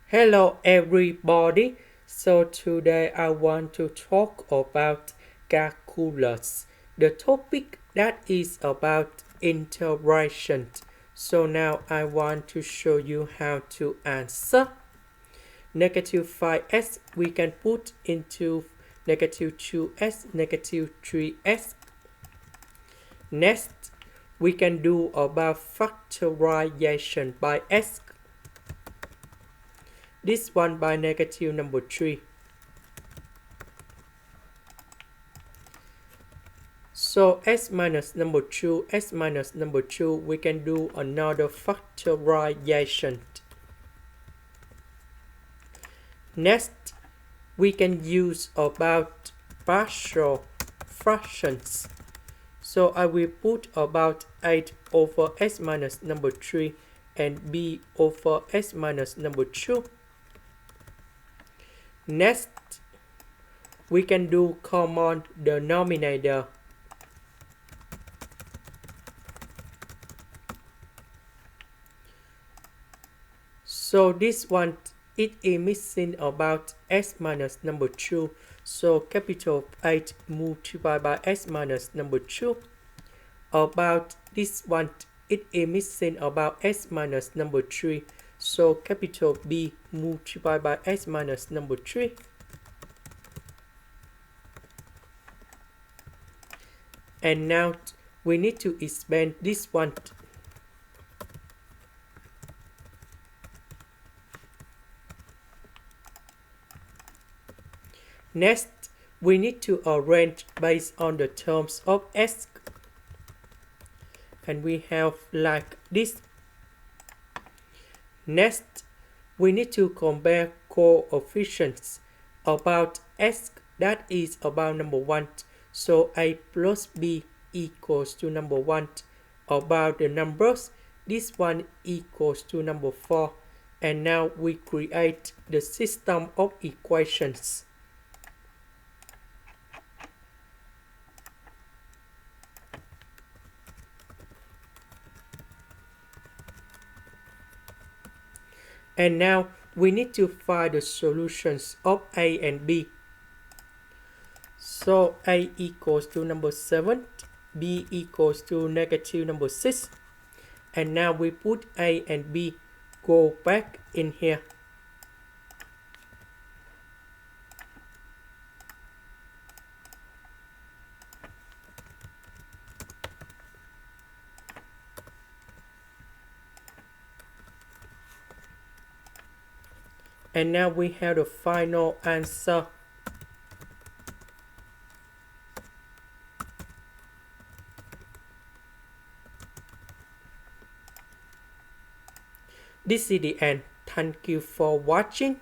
Hello everybody. So today I want to talk about calculus. The topic that is about integration. So now I want to show you how to answer. Negative 5s we can put into negative 2s, negative 3s. Next, we can do about factorization by s. This one by negative number 3. So s minus number 2, s minus number 2, we can do another factorization. Next, we can use about partial fractions. So I will put about 8 over s minus number 3 and b over s minus number 2. Next, we can do common denominator. So this one, it is missing about s minus number 2. So capital 8 multiplied by s minus number 2. About this one, it is missing about s minus number 3. So capital B multiplied by s minus number 3. And now we need to expand this one. Next, we need to arrange based on the terms of s. And we have like this. Next, we need to compare coefficients about s, that is about number 1. So a plus b equals to number 1. About the numbers, this one equals to number 4. And now we create the system of equations. And now we need to find the solutions of a and b. So a equals to number 7, b equals to negative number 6. And now we put a and b go back in here. And now we have the final answer. This is the end. Thank you for watching.